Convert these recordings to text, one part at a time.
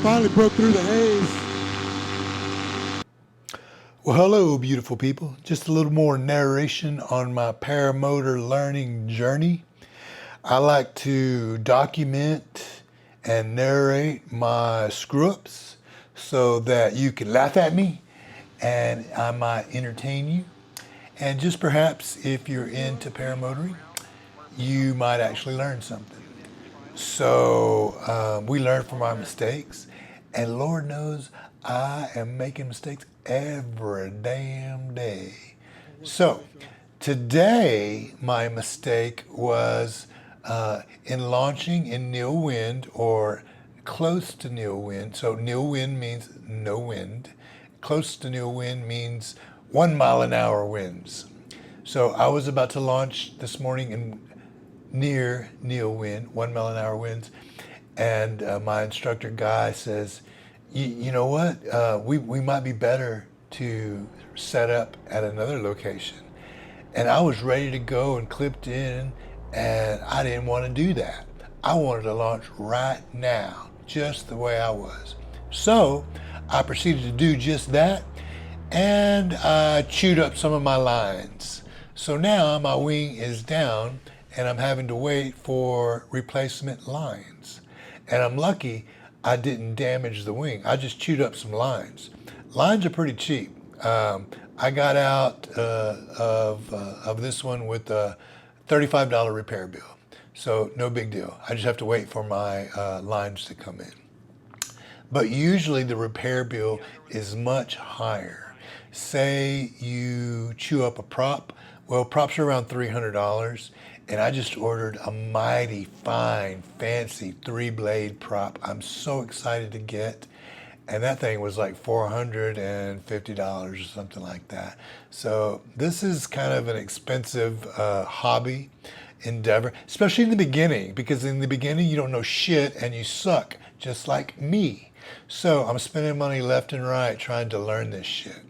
Finally broke through the haze. Well, hello, beautiful people. Just a little more narration on my paramotor learning journey. I like to document and narrate my screw-ups so that you can laugh at me and I might entertain you. And just perhaps if you're into paramotoring, you might actually learn something. So we learn from our mistakes, and Lord knows I am making mistakes every damn day. So today my mistake was in launching in nil wind or close to nil wind. So nil wind means no wind. Close to nil wind means 1 mile an hour winds. So I was about to launch this morning in near nil wind, 1 mile an hour winds, and my instructor guy says, you know what, we might be better to set up at another location. And I was ready to go and clipped in, and I didn't want to do that. I wanted to launch right now, just the way I was. So I proceeded to do just that, and I chewed up some of my lines. So now my wing is down, and I'm having to wait for replacement lines. And I'm lucky I didn't damage the wing. I just chewed up some lines. Lines are pretty cheap. I got out of this one with a $35 repair bill. So no big deal. I just have to wait for my lines to come in. But usually the repair bill is much higher. Say you chew up a prop. Well, props are around $300, and I just ordered a mighty fine, fancy 3-blade prop I'm so excited to get. And that thing was like $450 or something like that. So this is kind of an expensive hobby endeavor, especially in the beginning, because in the beginning you don't know shit and you suck, just like me. So I'm spending money left and right trying to learn this shit.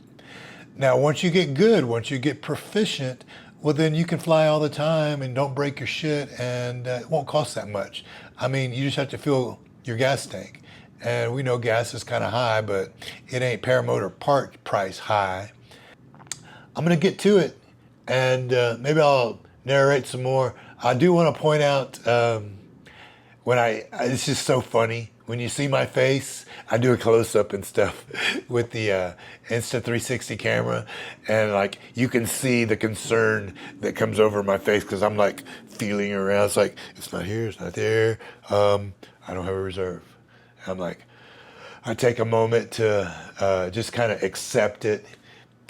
Now, once you get good, once you get proficient, well, then you can fly all the time and don't break your shit, and it won't cost that much. I mean, you just have to fill your gas tank. And we know gas is kind of high, but it ain't paramotor part price high. I'm going to get to it, and maybe I'll narrate some more. I do want to point out it's just so funny. When you see my face, I do a close-up and stuff with the Insta360 camera, and like you can see the concern that comes over my face because I'm like feeling around. It's like, it's not here, it's not there. I don't have a reserve. I'm like, I take a moment to just kind of accept it,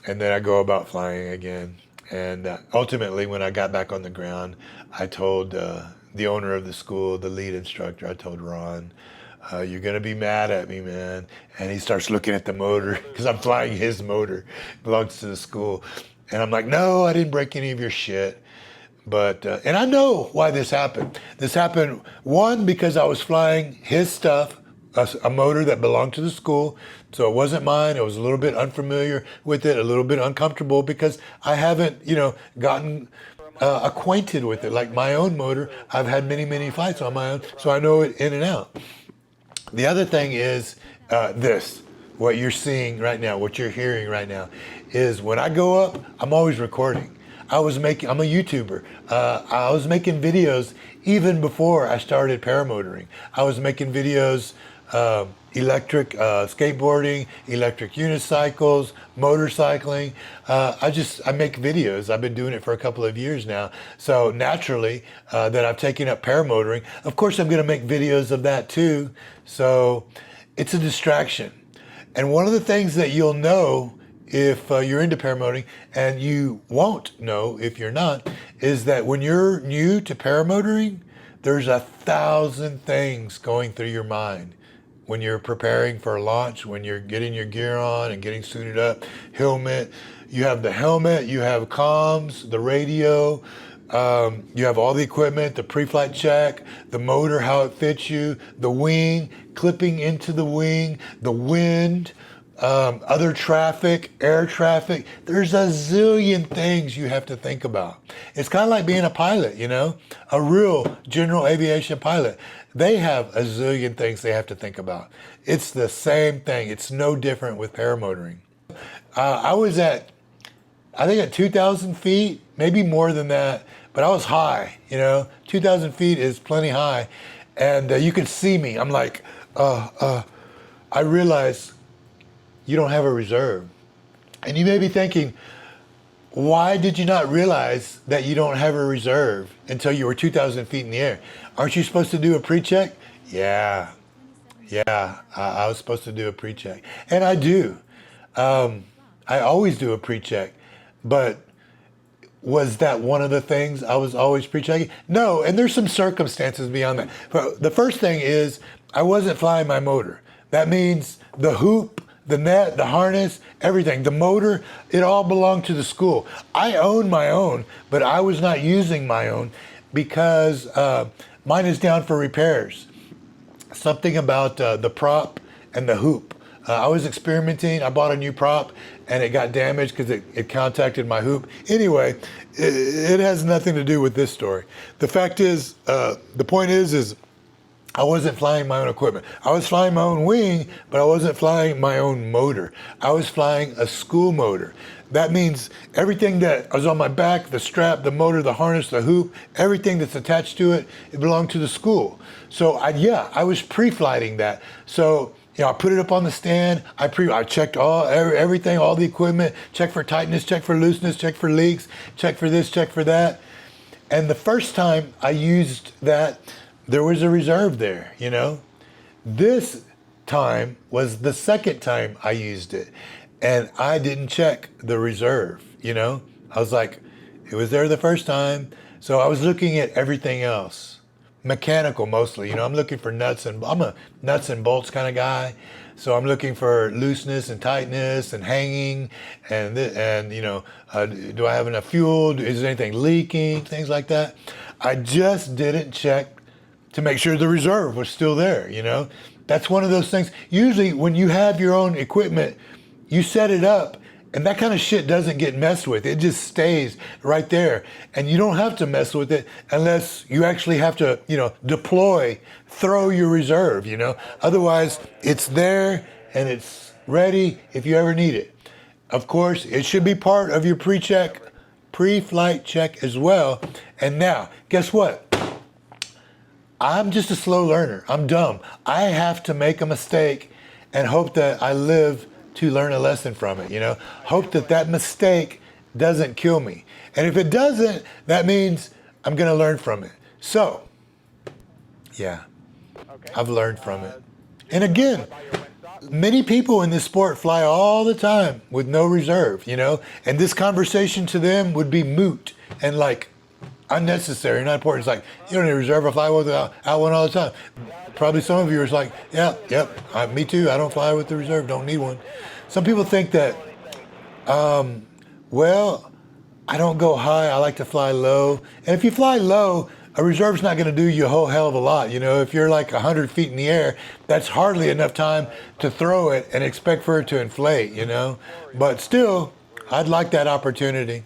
and then I go about flying again. And ultimately, when I got back on the ground, I told the owner of the school, the lead instructor, I told Ron, you're going to be mad at me, man. And he starts looking at the motor because I'm flying his motor. It belongs to the school. And I'm like, no, I didn't break any of your shit. But, and I know why this happened. This happened, one, because I was flying his stuff, a motor that belonged to the school. So it wasn't mine. I was a little bit unfamiliar with it, a little bit uncomfortable because I haven't, gotten acquainted with it. Like my own motor, I've had many, many flights on my own, so I know it in and out. The other thing is what you're seeing right now, what you're hearing right now, is when I go up, I'm always recording. I'm a YouTuber. I was making videos even before I started paramotoring. I was making videos, electric skateboarding, electric unicycles, motorcycling. I make videos. I've been doing it for a couple of years now. So naturally, that I've taken up paramotoring. Of course, I'm going to make videos of that too. So it's a distraction. And one of the things that you'll know if you're into paramotoring, and you won't know if you're not, is that when you're new to paramotoring, there's 1,000 things going through your mind. When you're preparing for a launch, when you're getting your gear on and getting suited up, helmet, you have the helmet, you have comms, the radio, you have all the equipment, the pre-flight check, the motor, how it fits you, the wing, clipping into the wing, the wind, other traffic, air traffic. There's a zillion things you have to think about. It's kind of like being a pilot, a real general aviation pilot. They have a zillion things they have to think about. It's the same thing. It's no different with paramotoring. I was I think at 2,000 feet, maybe more than that, but I was high, 2,000 feet is plenty high. And you could see me. I'm like, I realize you don't have a reserve. And you may be thinking, why did you not realize that you don't have a reserve until you were 2,000 feet in the air? Aren't you supposed to do a pre-check? Yeah, I was supposed to do a pre-check. And I do. I always do a pre-check. But was that one of the things I was always pre-checking? No, and there's some circumstances beyond that. But the first thing is I wasn't flying my motor. That means the hoop, the net, the harness, everything, the motor, it all belonged to the school. I own my own, but I was not using my own because mine is down for repairs. Something about the prop and the hoop. I was experimenting. I bought a new prop and it got damaged because it contacted my hoop. Anyway, it has nothing to do with this story. The fact is, the point is I wasn't flying my own equipment. I was flying my own wing, but I wasn't flying my own motor. I was flying a school motor. That means everything that was on my back, the strap, the motor, the harness, the hoop, everything that's attached to it, it belonged to the school. So I was pre-flighting that. So I put it up on the stand. I checked everything, all the equipment, checked for tightness, checked for looseness, checked for leaks, checked for this, checked for that. And the first time I used that, there was a reserve there, This time was the second time I used it. And I didn't check the reserve, I was like, it was there the first time. So I was looking at everything else. Mechanical mostly, I'm looking for I'm a nuts and bolts kind of guy. So I'm looking for looseness and tightness and hanging and do I have enough fuel? Is there anything leaking? Things like that. I just didn't check to make sure the reserve was still there, That's one of those things. Usually when you have your own equipment, you set it up and that kind of shit doesn't get messed with. It just stays right there. And you don't have to mess with it unless you actually have to, throw your reserve, Otherwise, it's there and it's ready if you ever need it. Of course, it should be part of your pre-flight check as well. And now, guess what? I'm just a slow learner. I'm dumb. I have to make a mistake and hope that I live to learn a lesson from it, Hope that mistake doesn't kill me. And if it doesn't, that means I'm going to learn from it. So, yeah, I've learned from it. And again, many people in this sport fly all the time with no reserve, and this conversation to them would be moot and like unnecessary, not important. It's like, you don't need a reserve. I fly without one all the time. Probably some of you are like, yep, me too. I don't fly with the reserve, don't need one. Some people think that, well, I don't go high, I like to fly low. And if you fly low, a reserve's not gonna do you a whole hell of a lot. If you're like 100 feet in the air, that's hardly enough time to throw it and expect for it to inflate, But still, I'd like that opportunity.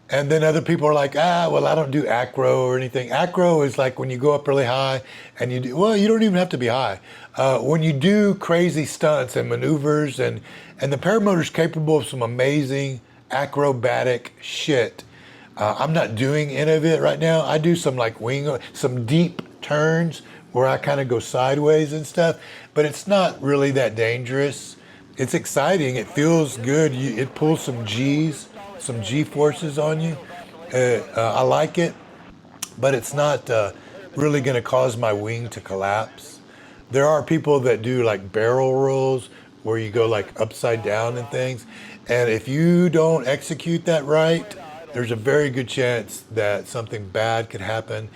And then other people are like, well, I don't do acro or anything. Acro is like when you go up really high and you don't even have to be high. When you do crazy stunts and maneuvers and the paramotor's capable of some amazing acrobatic shit. I'm not doing any of it right now. I do some some deep turns where I kind of go sideways and stuff, but it's not really that dangerous. It's exciting. It feels good. It pulls some G's. Some G-forces on you. I like it, but it's not really going to cause my wing to collapse. There are people that do like barrel rolls where you go like upside down and things. And if you don't execute that right, there's a very good chance that something bad could happen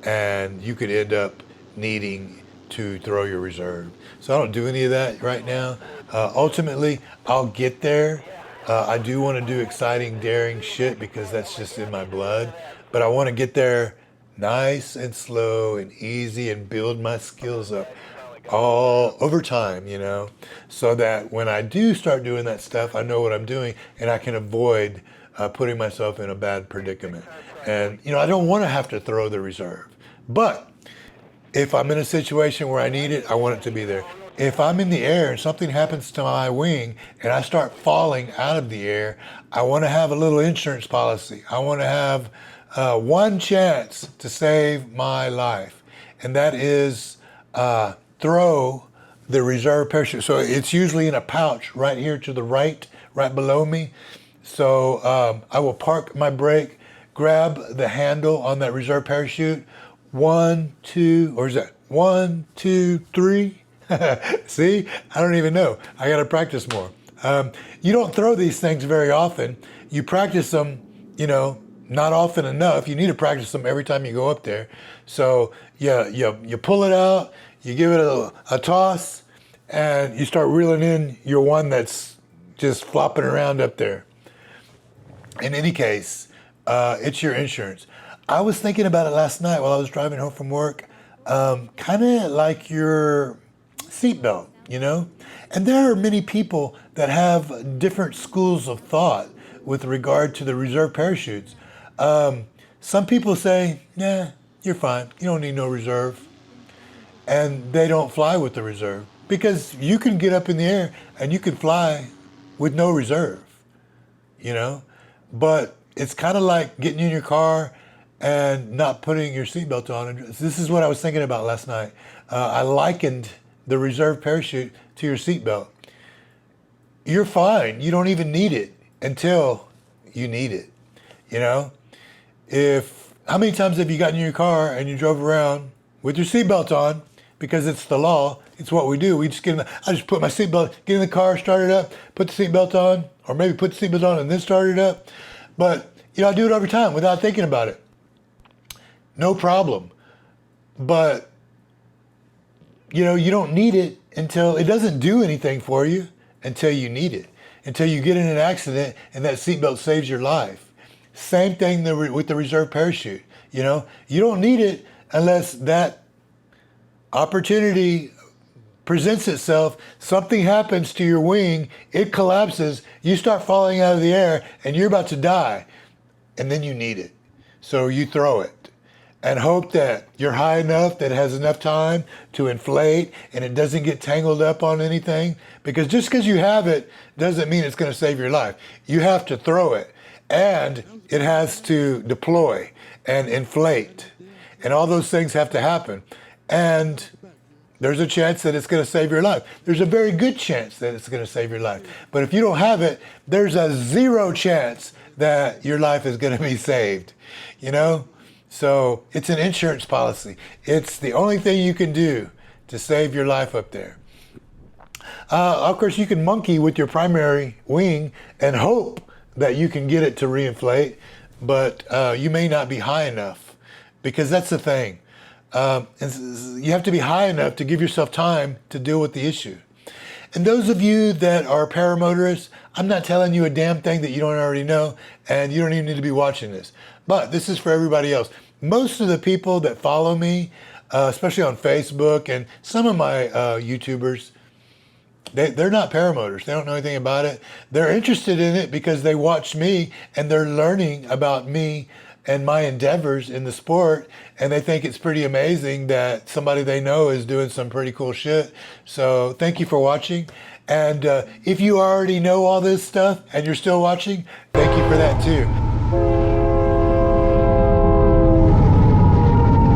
and you could end up needing to throw your reserve. So I don't do any of that right now. Ultimately, I'll get there. I do want to do exciting, daring shit because that's just in my blood. But I want to get there nice and slow and easy and build my skills up all over time, so that when I do start doing that stuff, I know what I'm doing and I can avoid putting myself in a bad predicament. And, I don't want to have to throw the reserve. But If I'm in a situation where I need it, I want it to be there. If I'm in the air and something happens to my wing and I start falling out of the air, I want to have a little insurance policy. I want to have one chance to save my life, and that is throw the reserve parachute. So it's usually in a pouch right here to the right below me. So I will park my brake, grab the handle on that reserve parachute. 1, 2, or is that 1, 2, 3? See, I don't even know. I got to practice more. You don't throw these things very often. You practice them, not often enough. You need to practice them every time you go up there. So you pull it out, you give it a toss, and you start reeling in your one that's just flopping around up there. In any case, it's your insurance. I was thinking about it last night while I was driving home from work, kind of like your seatbelt, And there are many people that have different schools of thought with regard to the reserve parachutes. Some people say, "Yeah, you're fine. You don't need no reserve." And they don't fly with the reserve because you can get up in the air and you can fly with no reserve, But it's kind of like getting in your car and not putting your seatbelt on. This is what I was thinking about last night. I likened the reserve parachute to your seatbelt. You're fine. You don't even need it until you need it. How many times have you gotten in your car and you drove around with your seatbelt on? Because it's the law. It's what we do. I just put my seatbelt, get in the car, start it up, put the seatbelt on, or maybe put the seatbelt on and then start it up. But I do it every time without thinking about it. No problem. But, you don't need it until it doesn't do anything for you until you need it, until you get in an accident and that seatbelt saves your life. Same thing with the reserve parachute. You don't need it unless that opportunity presents itself, something happens to your wing, it collapses, you start falling out of the air and you're about to die, and then you need it. So you throw it and hope that you're high enough that it has enough time to inflate and it doesn't get tangled up on anything, because just because you have it doesn't mean it's going to save your life. You have to throw it, and it has to deploy and inflate, and all those things have to happen. And there's a chance that it's going to save your life. There's a very good chance that it's going to save your life. But if you don't have it, there's a 0 chance that your life is going to be saved. So it's an insurance policy. It's the only thing you can do to save your life up there. Of course, you can monkey with your primary wing and hope that you can get it to reinflate, but you may not be high enough, because that's the thing. You have to be high enough to give yourself time to deal with the issue. And those of you that are paramotorists, I'm not telling you a damn thing that you don't already know, and you don't even need to be watching this. But this is for everybody else. Most of the people that follow me, especially on Facebook and some of my YouTubers, they're not paramotors. They don't know anything about it. They're interested in it because they watch me and they're learning about me and my endeavors in the sport, and they think it's pretty amazing that somebody they know is doing some pretty cool shit. So thank you for watching. And if you already know all this stuff and you're still watching, thank you for that too.